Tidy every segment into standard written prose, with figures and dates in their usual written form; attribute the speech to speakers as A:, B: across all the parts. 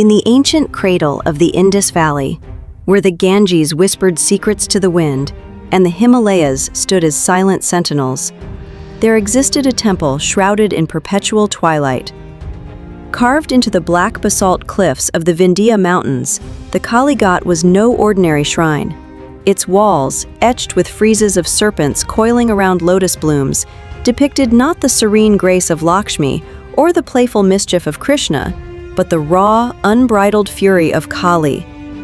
A: In the ancient cradle of the Indus Valley, where the Ganges whispered secrets to the wind and the Himalayas stood as silent sentinels, there existed a temple shrouded in perpetual twilight. Carved into the black basalt cliffs of the Vindhya Mountains, the Kali Ghat was no ordinary shrine. Its walls, etched with friezes of serpents coiling around lotus blooms, depicted not the serene grace of Lakshmi or the playful mischief of Krishna, but the raw, unbridled fury of Kali,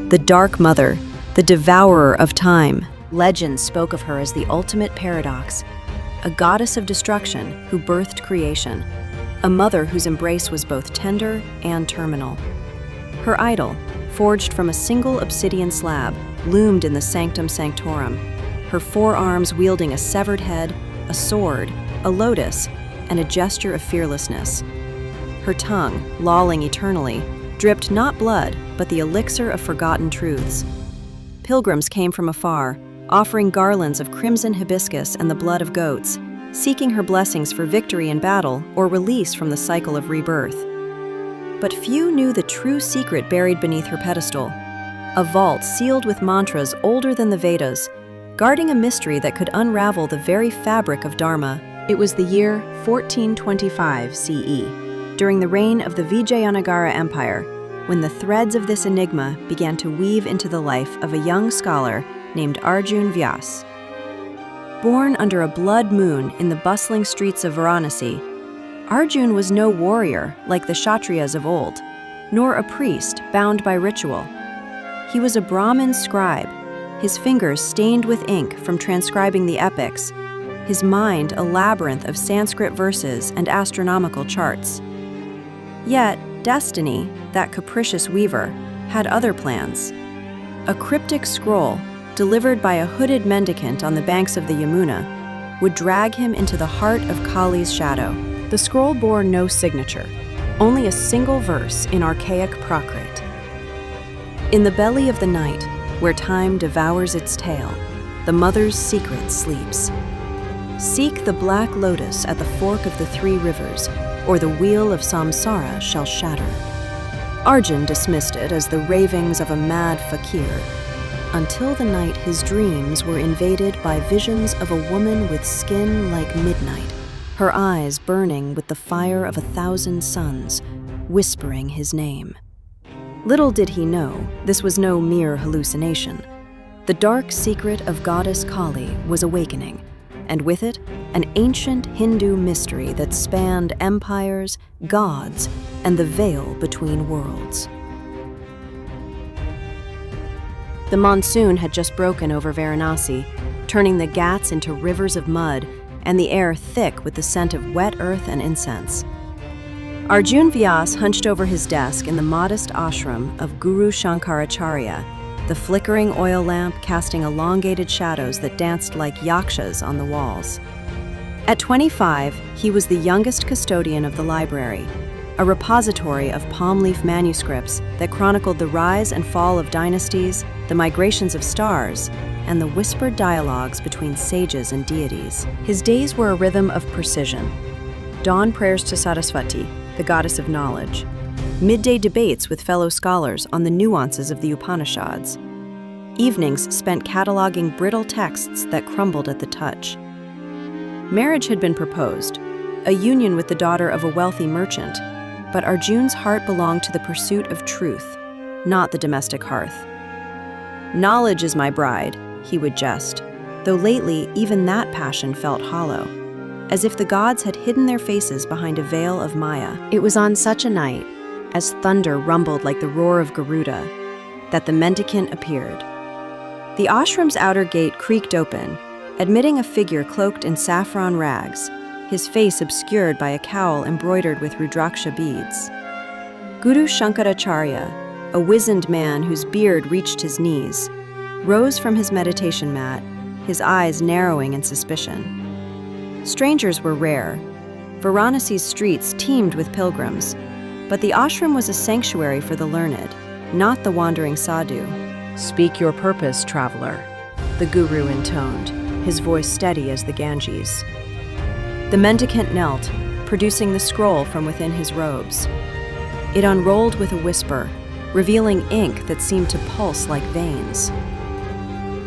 A: the Dark Mother, the devourer of time. Legends spoke of her as the ultimate paradox, a goddess of destruction who birthed creation, a mother whose embrace was both tender and terminal. Her idol, forged from a single obsidian slab, loomed in the Sanctum Sanctorum, her forearms wielding a severed head, a sword, a lotus, and a gesture of fearlessness. Her tongue, lolling eternally, dripped not blood, but the elixir of forgotten truths. Pilgrims came from afar, offering garlands of crimson hibiscus and the blood of goats, seeking her blessings for victory in battle or release from the cycle of rebirth. But few knew the true secret buried beneath her pedestal, a vault sealed with mantras older than the Vedas, guarding a mystery that could unravel the very fabric of Dharma. It was the year 1425 CE, during the reign of the Vijayanagara Empire, when the threads of this enigma began to weave into the life of a young scholar named Arjun Vyas. Born under a blood moon in the bustling streets of Varanasi, Arjun was no warrior like the Kshatriyas of old, nor a priest bound by ritual. He was a Brahmin scribe, his fingers stained with ink from transcribing the epics, his mind a labyrinth of Sanskrit verses and astronomical charts. Yet, destiny, that capricious weaver, had other plans. A cryptic scroll, delivered by a hooded mendicant on the banks of the Yamuna, would drag him into the heart of Kali's shadow. The scroll bore no signature, only a single verse in archaic Prakrit. In the belly of the night, where time devours its tail, the mother's secret sleeps. Seek the Black Lotus at the fork of the three rivers, or the wheel of samsara shall shatter. Arjun dismissed it as the ravings of a mad fakir, until the night his dreams were invaded by visions of a woman with skin like midnight, her eyes burning with the fire of 1,000 suns, whispering his name. Little did he know, this was no mere hallucination. The dark secret of goddess Kali was awakening, and with it, an ancient Hindu mystery that spanned empires, gods, and the veil between worlds. The monsoon had just broken over Varanasi, turning the ghats into rivers of mud and the air thick with the scent of wet earth and incense. Arjun Vyas hunched over his desk in the modest ashram of Guru Shankaracharya, the flickering oil lamp casting elongated shadows that danced like yakshas on the walls. At 25, he was the youngest custodian of the library, a repository of palm leaf manuscripts that chronicled the rise and fall of dynasties, the migrations of stars, and the whispered dialogues between sages and deities. His days were a rhythm of precision. Dawn prayers to Saraswati, the goddess of knowledge. Midday debates with fellow scholars on the nuances of the Upanishads. Evenings spent cataloging brittle texts that crumbled at the touch. Marriage had been proposed, a union with the daughter of a wealthy merchant, but Arjun's heart belonged to the pursuit of truth, not the domestic hearth. "Knowledge is my bride," he would jest, though lately even that passion felt hollow, as if the gods had hidden their faces behind a veil of Maya. It was on such a night, as thunder rumbled like the roar of Garuda, that the mendicant appeared. The ashram's outer gate creaked open, admitting a figure cloaked in saffron rags, his face obscured by a cowl embroidered with Rudraksha beads. Guru Shankaracharya, a wizened man whose beard reached his knees, rose from his meditation mat, his eyes narrowing in suspicion. Strangers were rare. Varanasi's streets teemed with pilgrims, but the ashram was a sanctuary for the learned, not the wandering sadhu. "Speak your purpose, traveler," the guru intoned, his voice steady as the Ganges. The mendicant knelt, producing the scroll from within his robes. It unrolled with a whisper, revealing ink that seemed to pulse like veins.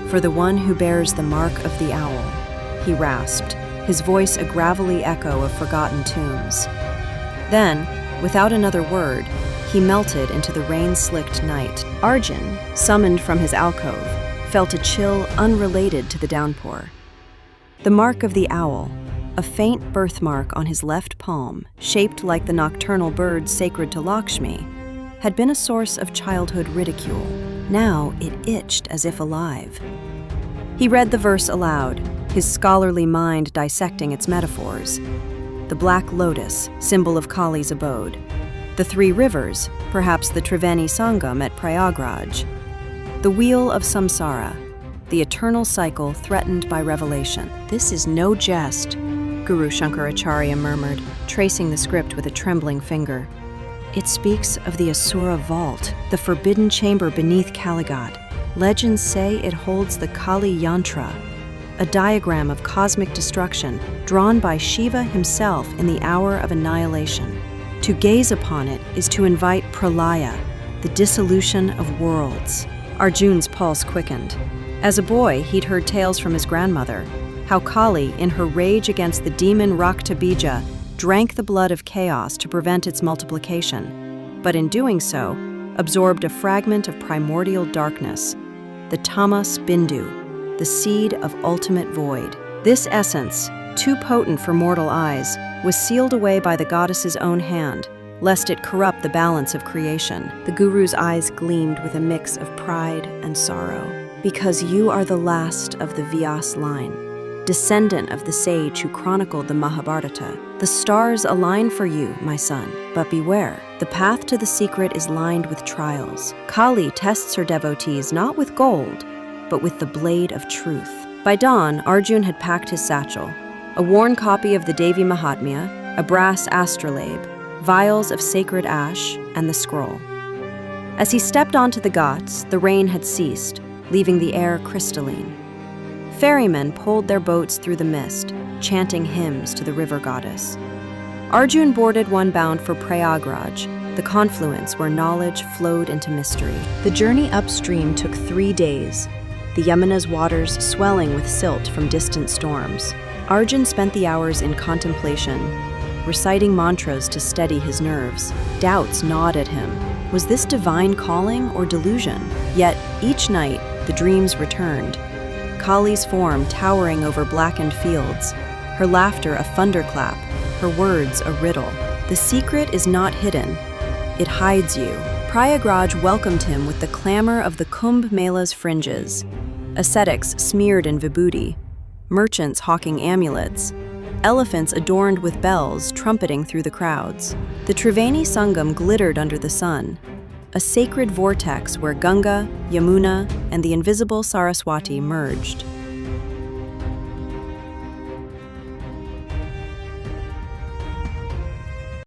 A: "For the one who bears the mark of the owl," he rasped, his voice a gravelly echo of forgotten tombs. Then, without another word, he melted into the rain-slicked night. Arjun, summoned from his alcove, felt a chill unrelated to the downpour. The mark of the owl, a faint birthmark on his left palm, shaped like the nocturnal bird sacred to Lakshmi, had been a source of childhood ridicule. Now it itched as if alive. He read the verse aloud, his scholarly mind dissecting its metaphors. The Black Lotus, symbol of Kali's abode. The 3 rivers, perhaps the Triveni Sangam at Prayagraj. The wheel of samsara, the eternal cycle threatened by revelation. "This is no jest," Guru Shankaracharya murmured, tracing the script with a trembling finger. "It speaks of the Asura vault, the forbidden chamber beneath Kaligat. Legends say it holds the Kali Yantra, a diagram of cosmic destruction drawn by Shiva himself in the hour of annihilation. To gaze upon it is to invite pralaya, the dissolution of worlds." Arjun's pulse quickened. As a boy, he'd heard tales from his grandmother, how Kali, in her rage against the demon Raktabija, drank the blood of chaos to prevent its multiplication, but in doing so, absorbed a fragment of primordial darkness, the Tamas Bindu, the seed of ultimate void. This essence, too potent for mortal eyes, was sealed away by the goddess's own hand, lest it corrupt the balance of creation. The Guru's eyes gleamed with a mix of pride and sorrow. "Because you are the last of the Vyas line, descendant of the sage who chronicled the Mahabharata. The stars align for you, my son, but beware. The path to the secret is lined with trials. Kali tests her devotees not with gold, but with the blade of truth." By dawn, Arjun had packed his satchel, a worn copy of the Devi Mahatmya, a brass astrolabe, vials of sacred ash, and the scroll. As he stepped onto the ghats, the rain had ceased, leaving the air crystalline. Ferrymen pulled their boats through the mist, chanting hymns to the river goddess. Arjun boarded one bound for Prayagraj, the confluence where knowledge flowed into mystery. The journey upstream took 3 days, the Yamuna's waters swelling with silt from distant storms. Arjun spent the hours in contemplation, reciting mantras to steady his nerves. Doubts gnawed at him. Was this divine calling or delusion? Yet, each night, the dreams returned. Kali's form towering over blackened fields, her laughter a thunderclap, her words a riddle. The secret is not hidden, it hides you. Prayagraj welcomed him with the clamor of the Kumbh Mela's fringes, ascetics smeared in vibhuti, merchants hawking amulets, elephants adorned with bells trumpeting through the crowds. The Triveni Sangam glittered under the sun, a sacred vortex where Ganga, Yamuna, and the invisible Saraswati merged.